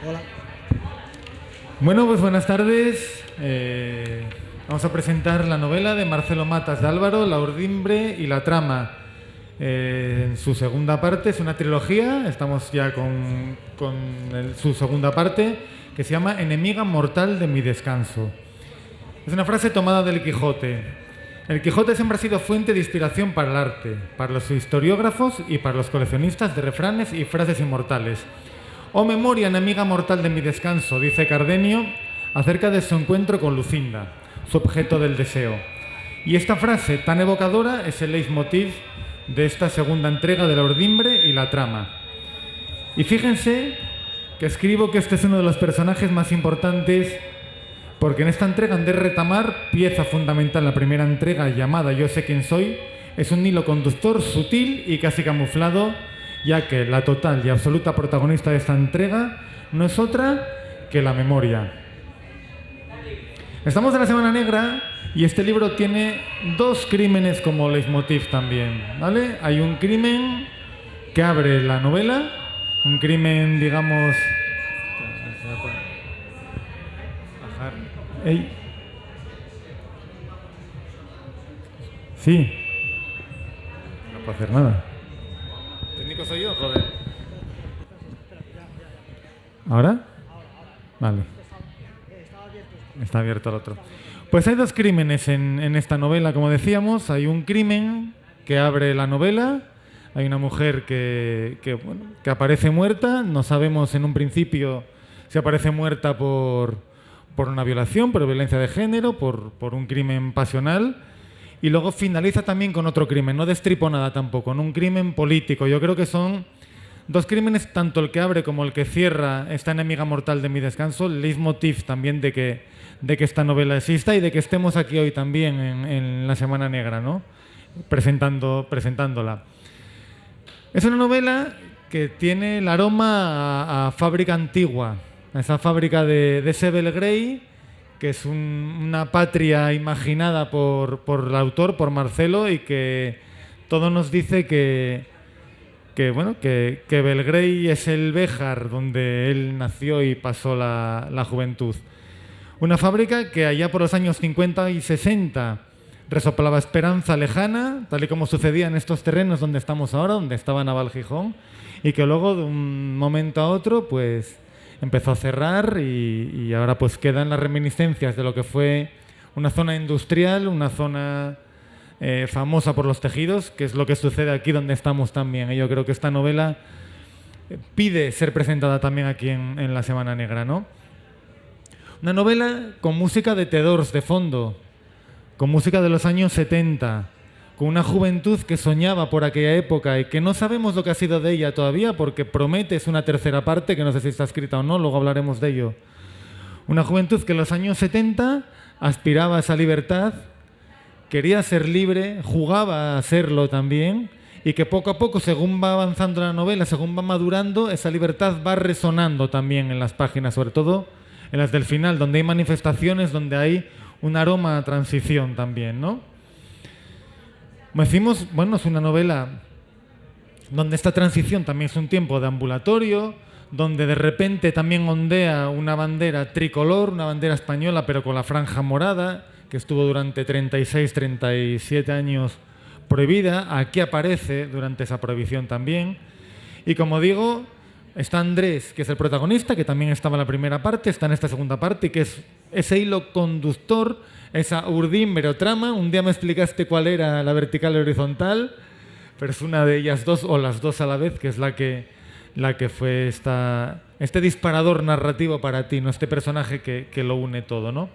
Hola. Bueno, pues buenas tardes. Vamos a presentar la novela de Marcelo Matas de Álvaro, La Urdimbre y la Trama. En su segunda parte, es una trilogía, estamos ya con su segunda parte, que se llama Enemiga mortal de mi descanso. Es una frase tomada del Quijote. El Quijote siempre ha sido fuente de inspiración para el arte, para los historiógrafos y para los coleccionistas de refranes y frases inmortales. Oh memoria, enemiga mortal de mi descanso, dice Cardenio acerca de su encuentro con Lucinda, su objeto del deseo. Y esta frase tan evocadora es el leitmotiv de esta segunda entrega de La Urdimbre y la Trama. Y fíjense que escribo que este es uno de los personajes más importantes, porque en esta entrega Andrés Retamar, pieza fundamental en la primera entrega llamada Yo sé quién soy, es un hilo conductor sutil y casi camuflado, ya que la total y absoluta protagonista de esta entrega no es otra que la memoria. Estamos en la Semana Negra y este libro tiene dos crímenes como leitmotiv también, ¿vale? Hay un crimen que abre la novela, un crimen, digamos... Ey. Sí. No puedo hacer nada. ¿Técnico soy yo? Joder. ¿Ahora? Vale. Está abierto el otro. Pues hay dos crímenes en esta novela, como decíamos. Hay un crimen que abre la novela. Hay una mujer que aparece muerta. No sabemos en un principio si aparece muerta por una violación, por violencia de género, por un crimen pasional. Y luego finaliza también con otro crimen. No destripo nada tampoco, en un crimen político. Yo creo que son dos crímenes, tanto el que abre como el que cierra esta enemiga mortal de mi descanso, el leitmotiv también de que esta novela exista y de que estemos aquí hoy también en la Semana Negra, ¿no? Presentándola. Es una novela que tiene el aroma a fábrica antigua, a esa fábrica de Sebel Grey, que es una patria imaginada por el autor, por Marcelo, y que todo nos dice que Belgrey es el Béjar donde él nació y pasó la juventud. Una fábrica que allá por los años 50 y 60 resoplaba esperanza lejana, tal y como sucedía en estos terrenos donde estamos ahora, donde estaba Naval Gijón, y que luego de un momento a otro pues empezó a cerrar y ahora pues quedan las reminiscencias de lo que fue una zona industrial, una zona famosa por los tejidos, que es lo que sucede aquí donde estamos también. Y yo creo que esta novela pide ser presentada también aquí en la Semana Negra, ¿no? Una novela con música de The Doors de fondo, con música de los años 70, con una juventud que soñaba por aquella época y que no sabemos lo que ha sido de ella todavía, porque promete es una tercera parte, que no sé si está escrita o no, luego hablaremos de ello. Una juventud que en los años 70 aspiraba a esa libertad, quería ser libre, jugaba a serlo también, y que poco a poco, según va avanzando la novela, según va madurando, esa libertad va resonando también en las páginas, sobre todo en las del final, donde hay manifestaciones, donde hay un aroma a transición también, ¿no? Como decimos, bueno, es una novela donde esta transición también es un tiempo de ambulatorio, donde de repente también ondea una bandera tricolor, una bandera española, pero con la franja morada, que estuvo durante 36, 37 años prohibida. Aquí aparece durante esa prohibición también. Y como digo, está Andrés, que es el protagonista, que también estaba en la primera parte, está en esta segunda parte, que es ese hilo conductor, esa urdimbre o trama. Un día me explicaste cuál era la vertical y horizontal, pero es una de ellas dos, o las dos a la vez, que es la que fue este disparador narrativo para ti, ¿no? Este personaje que lo une todo, ¿no?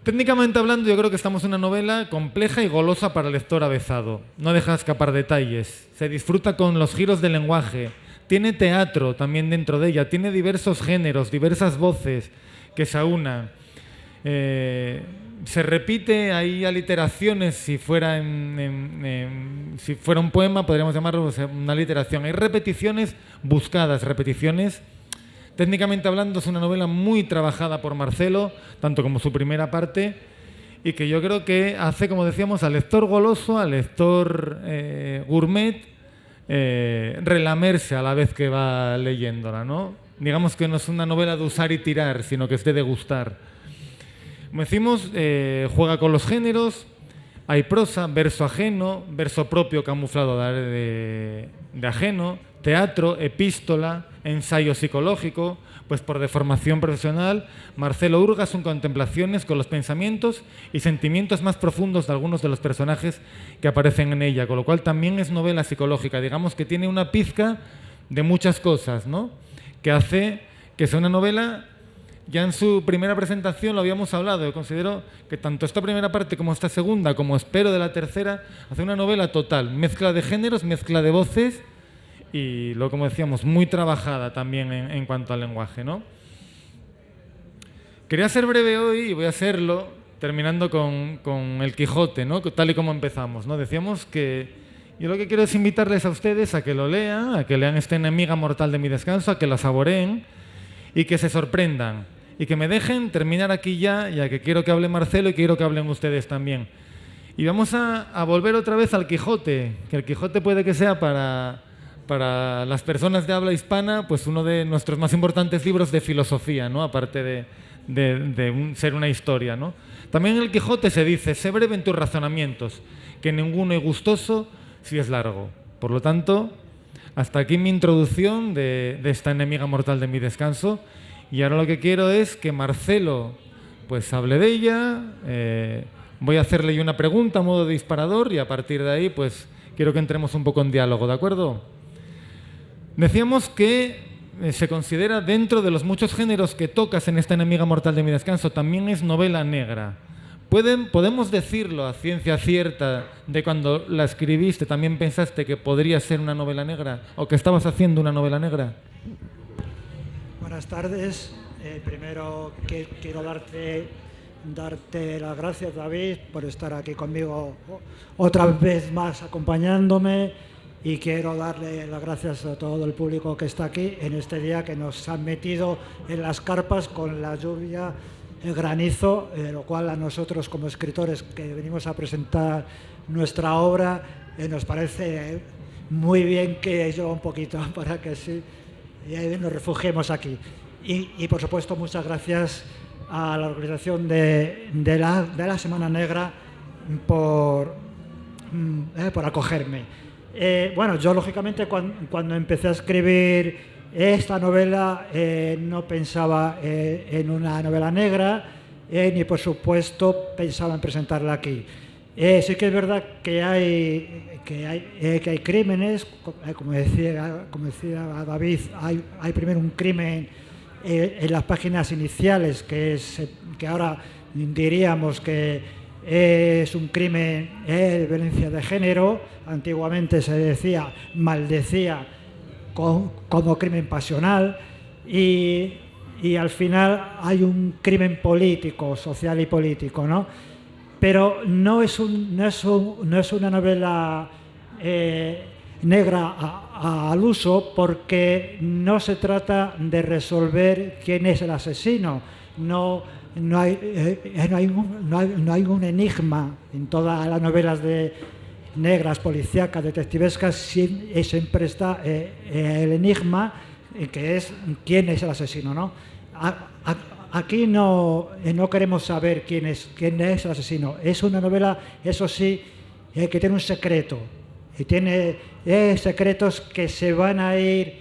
Técnicamente hablando, yo creo que estamos en una novela compleja y golosa para el lector avezado. No deja escapar detalles, se disfruta con los giros del lenguaje, tiene teatro también dentro de ella, tiene diversos géneros, diversas voces que se aunan. Se repite, hay aliteraciones, si fuera un poema podríamos llamarlo una aliteración. Hay repeticiones buscadas, repeticiones. Técnicamente hablando, es una novela muy trabajada por Marcelo, tanto como su primera parte, y que yo creo que hace, como decíamos, al lector goloso, al lector gourmet, relamerse a la vez que va leyéndola, ¿no? Digamos que no es una novela de usar y tirar, sino que es de degustar. Como decimos, juega con los géneros, hay prosa, verso ajeno, verso propio camuflado de ajeno, teatro, epístola, ensayo psicológico. Pues por deformación profesional, Marcelo hurga sus contemplaciones con los pensamientos y sentimientos más profundos de algunos de los personajes que aparecen en ella, con lo cual también es novela psicológica. Digamos que tiene una pizca de muchas cosas, ¿no? Que hace que sea una novela. Ya en su primera presentación lo habíamos hablado. Yo considero que tanto esta primera parte como esta segunda, como espero de la tercera, hace una novela total, mezcla de géneros, mezcla de voces y, lo como decíamos, muy trabajada también en cuanto al lenguaje, ¿no? Quería ser breve hoy y voy a hacerlo terminando con El Quijote, ¿no? Tal y como empezamos, ¿no? Decíamos que yo lo que quiero es invitarles a ustedes a que lo lean, a que lean esta enemiga mortal de mi descanso, a que la saboreen y que se sorprendan. Y que me dejen terminar aquí ya que quiero que hable Marcelo y quiero que hablen ustedes también. Y vamos a volver otra vez al Quijote, que el Quijote puede que sea para las personas de habla hispana pues uno de nuestros más importantes libros de filosofía, ¿no? Aparte de ser una historia, ¿no? También en el Quijote se dice: sé breve en tus razonamientos, que ninguno es gustoso si es largo. Por lo tanto, hasta aquí mi introducción de esta enemiga mortal de mi descanso. Y ahora lo que quiero es que Marcelo pues hable de ella. Voy a hacerle yo una pregunta a modo de disparador y a partir de ahí pues quiero que entremos un poco en diálogo, ¿de acuerdo? Decíamos que se considera, dentro de los muchos géneros que tocas en esta enemiga mortal de mi descanso, también es novela negra. ¿Podemos decirlo a ciencia cierta de cuando la escribiste también pensaste que podría ser una novela negra o que estabas haciendo una novela negra? Buenas tardes. Primero quiero darte las gracias, David, por estar aquí conmigo otra vez más acompañándome, y quiero darle las gracias a todo el público que está aquí en este día que nos han metido en las carpas con la lluvia, el granizo, lo cual a nosotros como escritores que venimos a presentar nuestra obra nos parece muy bien que llueva un poquito para que sí y ahí nos refugiemos aquí. Y por supuesto, muchas gracias a la organización de la Semana Negra por acogerme. Bueno, yo lógicamente cuando empecé a escribir esta novela no pensaba en una novela negra, ni por supuesto pensaba en presentarla aquí. Sí que es verdad que hay crímenes, como decía David, hay primero un crimen en las páginas iniciales que ahora diríamos que es un crimen de violencia de género. Antiguamente se maldecía como crimen pasional, y al final hay un crimen político, social y político, ¿no? Pero no es una novela negra al uso, porque no se trata de resolver quién es el asesino. No hay un enigma en todas las novelas negras, policíacas, detectivescas. Siempre está el enigma, que es quién es el asesino, ¿no? Aquí no queremos saber quién es el asesino. Es una novela, eso sí, que tiene un secreto. Y tiene secretos que se van a ir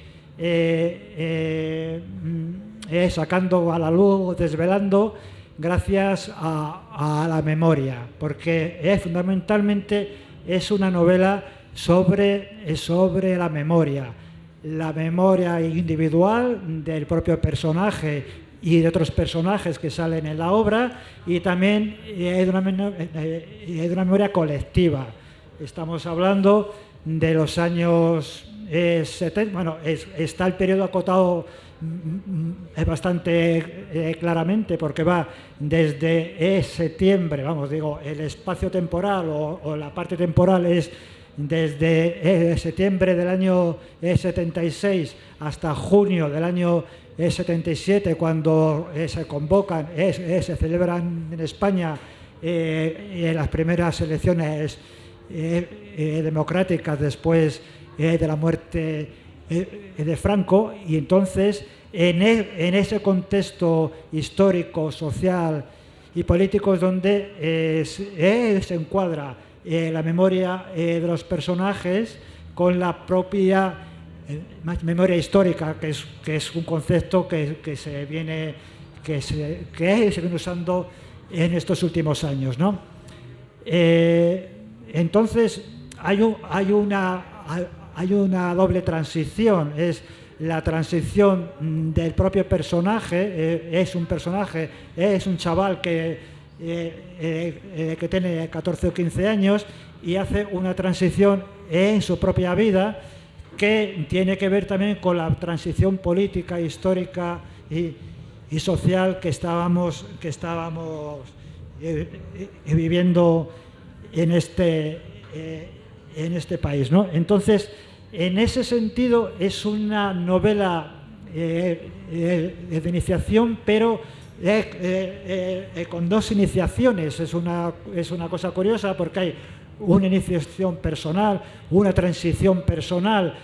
sacando a la luz, desvelando, gracias a la memoria. Porque fundamentalmente es una novela sobre la memoria individual del propio personaje y de otros personajes que salen en la obra, y también de una memoria colectiva. Estamos hablando de los años 70, bueno, está el periodo acotado bastante claramente, porque va desde septiembre, el espacio temporal o la parte temporal es desde septiembre del año 76 hasta junio del año 77, cuando se convocan, se celebran en España las primeras elecciones democráticas después de la muerte de Franco, y entonces en ese contexto histórico, social y político es donde se encuadra la memoria de los personajes con la propia memoria histórica, que es un concepto que se viene usando en estos últimos años, ¿no? Entonces hay una doble transición, es la transición del propio personaje, es un chaval que tiene 14 o 15 años y hace una transición en su propia vida que tiene que ver también con la transición política, histórica y social que estábamos viviendo en este país, ¿no? Entonces, en ese sentido es una novela de iniciación, pero con dos iniciaciones. Es una cosa curiosa porque hay una iniciación personal, una transición personal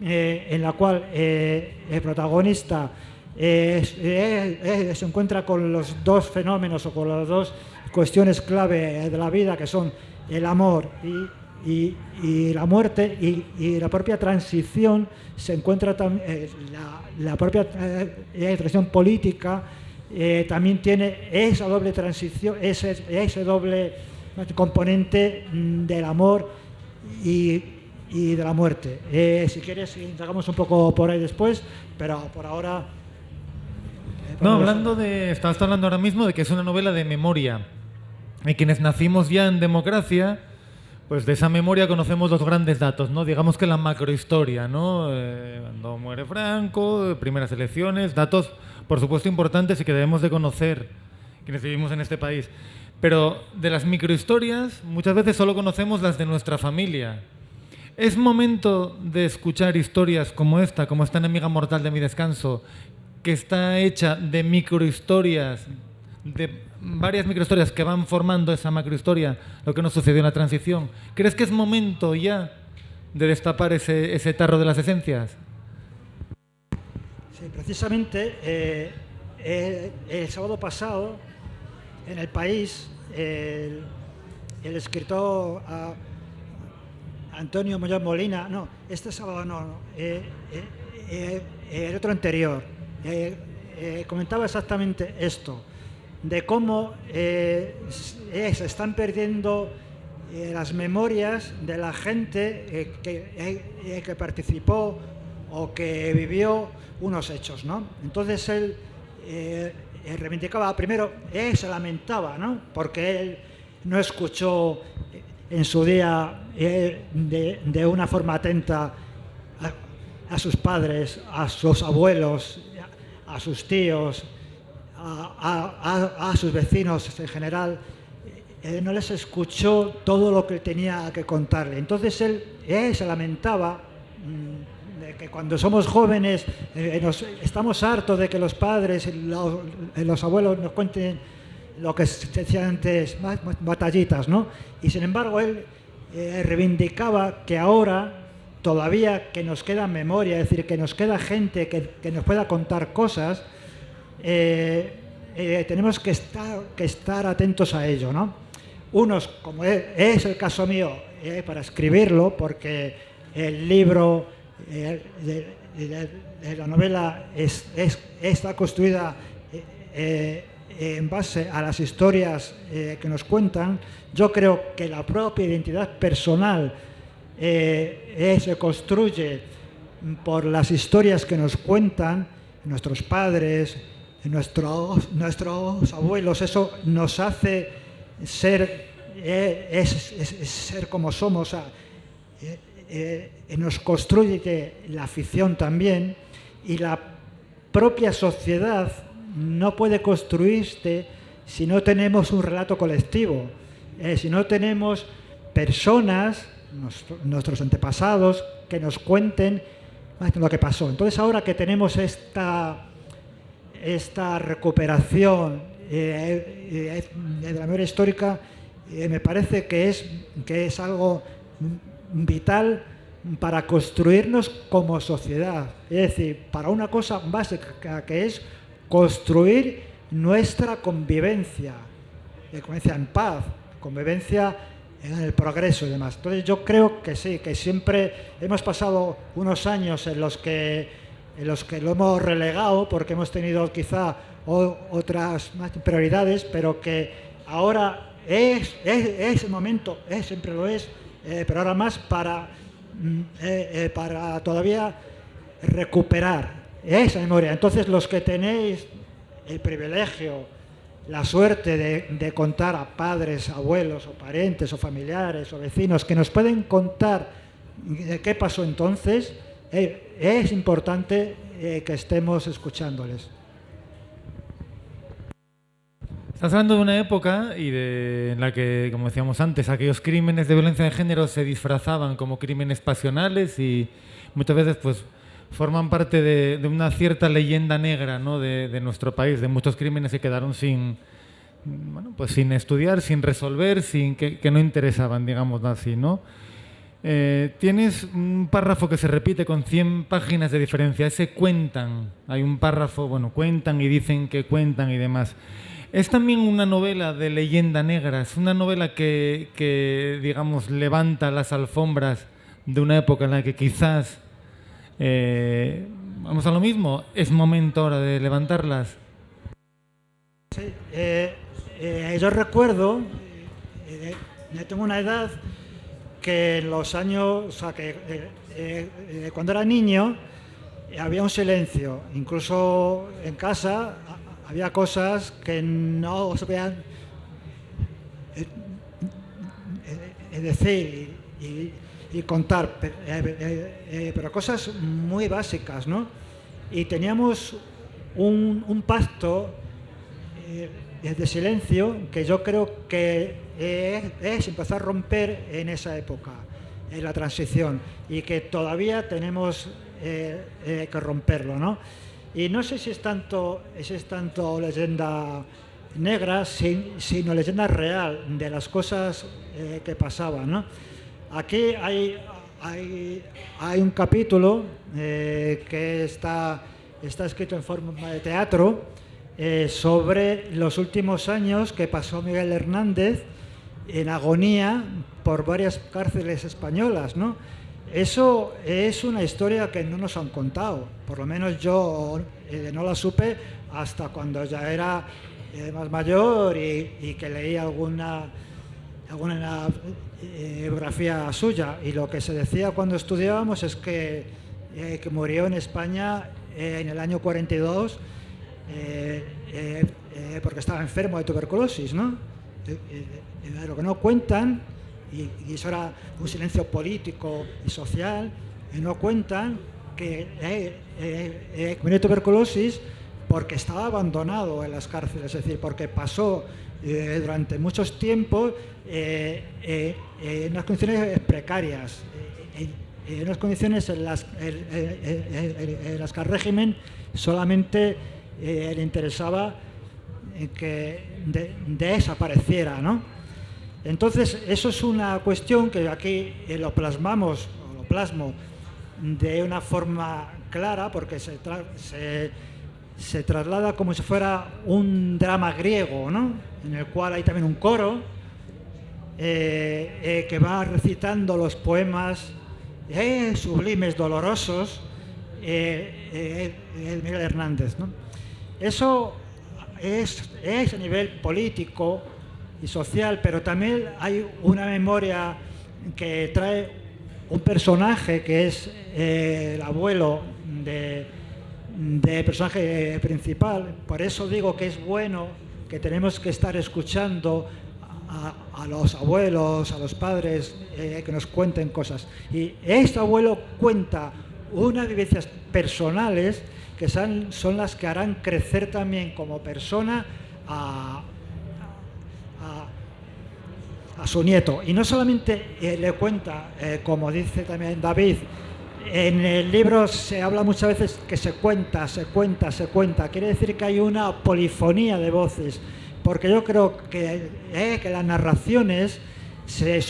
en la cual el protagonista se encuentra con los dos fenómenos o con las dos cuestiones clave de la vida, que son el amor y la muerte, y la propia transición se encuentra también, la propia transición política también tiene esa doble transición, ese doble componente del amor y de la muerte. Si quieres, indagamos un poco por ahí después, pero por ahora... Estabas hablando ahora mismo de que es una novela de memoria. Y quienes nacimos ya en democracia, pues de esa memoria conocemos los grandes datos, ¿no? Digamos que la macrohistoria, ¿no? Cuando muere Franco, primeras elecciones, datos, por supuesto, importantes y que debemos de conocer quienes vivimos en este país. Pero de las microhistorias, muchas veces solo conocemos las de nuestra familia. Es momento de escuchar historias como esta Enemiga Mortal de mi descanso, que está hecha de microhistorias, de varias microhistorias que van formando esa macrohistoria, lo que nos sucedió en la transición. ¿Crees que es momento ya de destapar ese tarro de las esencias? Sí, precisamente el sábado pasado en El País el escritor Antonio Muñoz Molina, no, este sábado el otro anterior, comentaba exactamente esto, de cómo se están perdiendo las memorias de la gente que participó o que vivió unos hechos, ¿no? Entonces él reivindicaba, primero, se lamentaba, ¿no? Porque él no escuchó en su día de una forma atenta a sus padres, a sus abuelos, a sus tíos, a sus vecinos en general. No les escuchó todo lo que tenía que contarle. Entonces él se lamentaba de que cuando somos jóvenes estamos hartos de que los padres y los abuelos nos cuenten lo que se decía antes, batallitas, ¿no? Y sin embargo él reivindicaba que ahora todavía que nos queda memoria, es decir, que nos queda gente que nos pueda contar cosas, tenemos que estar atentos a ello, ¿no? Unos, como es el caso mío, para escribirlo, porque el libro de la novela está construida en base a las historias que nos cuentan. Yo creo que la propia identidad personal se construye por las historias que nos cuentan nuestros padres, nuestros abuelos. Eso nos hace ser como somos, nos construye la ficción también, y la propia sociedad no puede construirse si no tenemos un relato colectivo, si no tenemos personas, nuestros antepasados, que nos cuenten lo que pasó. Entonces ahora que tenemos esta recuperación de la memoria histórica, me parece que es algo vital para construirnos como sociedad. Es decir, para una cosa básica que es construir nuestra convivencia en paz, convivencia en el progreso y demás. Entonces yo creo que sí, que siempre hemos pasado unos años en los que lo hemos relegado porque hemos tenido quizá otras más prioridades, pero que ahora es el momento, siempre lo es, pero ahora más para todavía recuperar esa memoria. Entonces los que tenéis el privilegio, la suerte de contar a padres, abuelos o parientes o familiares o vecinos que nos pueden contar qué pasó entonces, es importante que estemos escuchándoles. Estás hablando de una época en la que, como decíamos antes, aquellos crímenes de violencia de género se disfrazaban como crímenes pasionales y muchas veces pues forman parte de una cierta leyenda negra, ¿no?, de nuestro país, de muchos crímenes que quedaron sin estudiar, sin resolver, que no interesaban, digamos así, ¿no? Tienes un párrafo que se repite con 100 páginas de diferencia, ese cuentan. Hay un párrafo, cuentan y dicen que cuentan y demás. Es también una novela de leyenda negra, es una novela que digamos, levanta las alfombras de una época en la que quizás, vamos a lo mismo, es momento ahora de levantarlas. Sí, yo recuerdo, yo tengo una edad que en los años, o sea, que cuando era niño había un silencio, incluso en casa había cosas que no se podían decir y contar, pero cosas muy básicas, ¿no? Y teníamos un pacto de silencio que yo creo que es empezar a romper en esa época, en la transición, y que todavía tenemos que romperlo, ¿no? Y no sé si es tanto leyenda negra, sino leyenda real de las cosas que pasaban, ¿no? Aquí hay un capítulo que está escrito en forma de teatro sobre los últimos años que pasó Miguel Hernández en agonía por varias cárceles españolas, ¿no? Eso es una historia que no nos han contado, por lo menos yo no la supe hasta cuando ya era más mayor y que leí alguna biografía suya, y lo que se decía cuando estudiábamos es que murió en España en el año 42 porque estaba enfermo de tuberculosis, ¿no? Lo que no cuentan, y eso era un silencio político y social, no cuentan que murió de tuberculosis porque estaba abandonado en las cárceles, es decir, porque pasó durante muchos tiempos en unas condiciones precarias, en unas condiciones en las que al régimen solamente le interesaba que desapareciera, ¿no? Entonces, eso es una cuestión que aquí lo plasmo de una forma clara, porque se traslada como si fuera un drama griego, ¿no?, en el cual hay también un coro que va recitando los poemas sublimes, dolorosos, Miguel Hernández, ¿no? Eso es a nivel político y social, pero también hay una memoria que trae un personaje que es el abuelo del personaje principal. Por eso digo que es bueno, que tenemos que estar escuchando a los abuelos, a los padres, que nos cuenten cosas. Y este abuelo cuenta unas vivencias personales que son las que harán crecer también como persona a su nieto. Y no solamente le cuenta, como dice también David, en el libro se habla muchas veces que se cuenta. Quiere decir que hay una polifonía de voces, porque yo creo que las narraciones se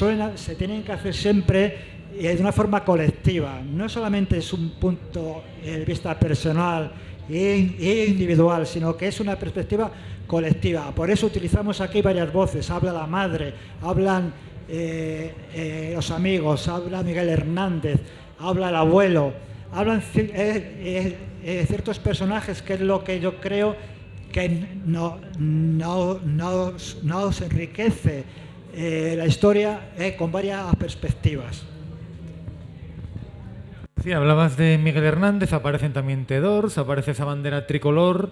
tienen que hacer siempre de una forma colectiva. No solamente es un punto de vista personal e individual, sino que es una perspectiva colectiva. Por eso utilizamos aquí varias voces. Habla la madre, hablan los amigos, habla Miguel Hernández, habla el abuelo, hablan ciertos personajes, que es lo que yo creo que nos enriquece la historia con varias perspectivas. Sí, hablabas de Miguel Hernández, aparecen también Tedors, aparece esa bandera tricolor.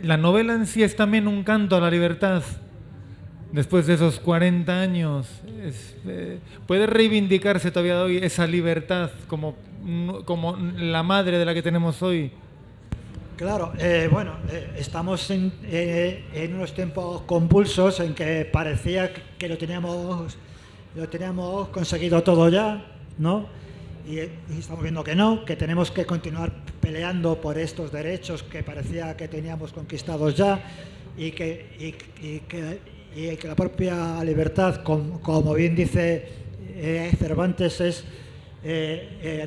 La novela en sí es también un canto a la libertad. Después de esos 40 años, ¿puede reivindicarse todavía hoy esa libertad como la madre de la que tenemos hoy? Claro, estamos en unos tiempos convulsos en que parecía que lo teníamos conseguido todo ya, ¿no? Y estamos viendo que no, que tenemos que continuar peleando por estos derechos que parecía que teníamos conquistados ya, y que la propia libertad, como bien dice Cervantes, es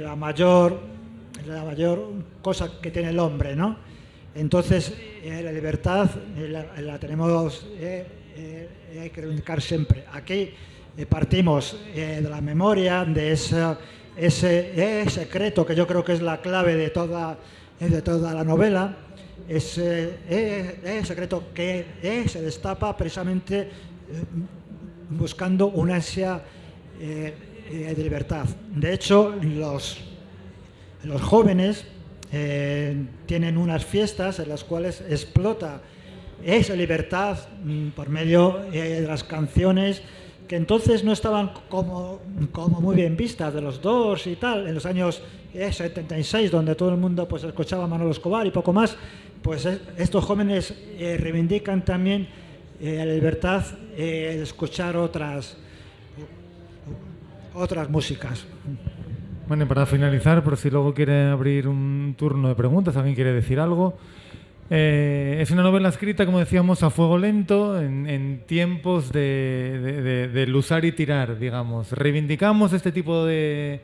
la mayor cosa que tiene el hombre, ¿no? Entonces, la libertad la tenemos hay que reivindicar siempre. Aquí partimos de la memoria, de ese secreto que yo creo que es la clave de toda la novela, ese secreto que se destapa precisamente buscando una ansia de libertad. De hecho, los jóvenes tienen unas fiestas en las cuales explota esa libertad por medio de las canciones, que entonces no estaban como muy bien vistas, de los Doors y tal, en los años 76, donde todo el mundo pues escuchaba a Manolo Escobar y poco más. Pues estos jóvenes reivindican también la libertad de escuchar otras músicas. Bueno, y para finalizar, por si luego quiere abrir un turno de preguntas, alguien quiere decir algo. Es una novela escrita, como decíamos, a fuego lento, en tiempos de usar y tirar, digamos. Reivindicamos este tipo de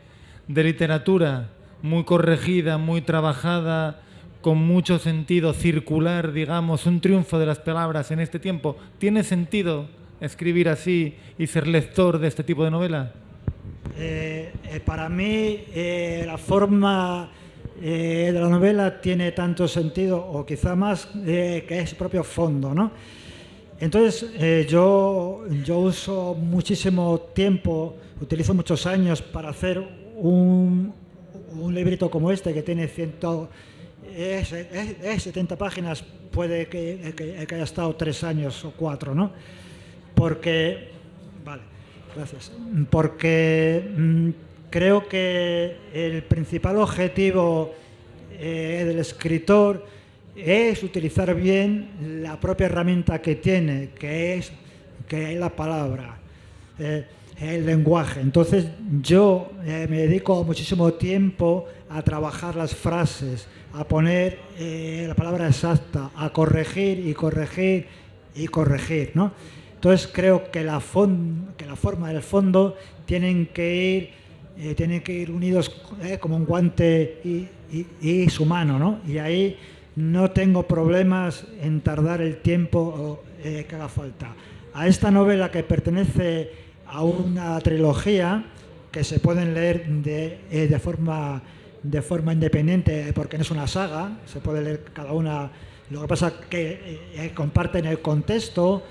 literatura muy corregida, muy trabajada, con mucho sentido circular, digamos, un triunfo de las palabras en este tiempo. ¿Tiene sentido escribir así y ser lector de este tipo de novela? Para mí, la forma de la novela tiene tanto sentido, o quizá más, que es propio fondo, ¿no? Entonces, yo uso muchísimo tiempo, utilizo muchos años para hacer un librito como este, que tiene 70 páginas, puede que haya estado 3 años o 4, ¿no? Porque creo que el principal objetivo del escritor es utilizar bien la propia herramienta que tiene, que es la palabra, el lenguaje. Entonces yo me dedico muchísimo tiempo a trabajar las frases, a poner la palabra exacta, a corregir y corregir y corregir, ¿no? Entonces creo que la forma y el fondo tienen que ir unidos como un guante y su mano, ¿no? Y ahí no tengo problemas en tardar el tiempo que haga falta. A esta novela, que pertenece a una trilogía que se pueden leer de forma independiente, porque no es una saga, se puede leer cada una. Lo que pasa es que comparten el contexto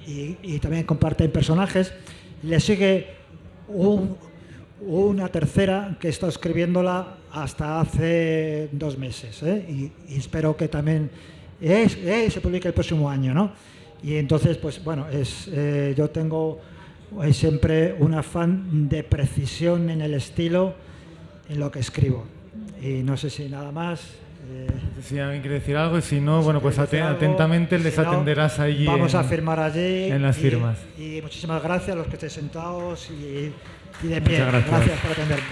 y también comparten personajes. Le sigue una tercera que he estado escribiéndola hasta hace 2 meses, y espero que también se publique el próximo año, ¿no? Y entonces, pues bueno, yo tengo siempre un afán de precisión en el estilo, en lo que escribo. Y no sé si nada más. Si alguien quiere decir algo, y si no, bueno, pues atentamente les atenderás allí. Vamos a firmar allí. En las firmas. Y muchísimas gracias a los que estéis sentados y de pie. Muchas gracias. Gracias por atenderme.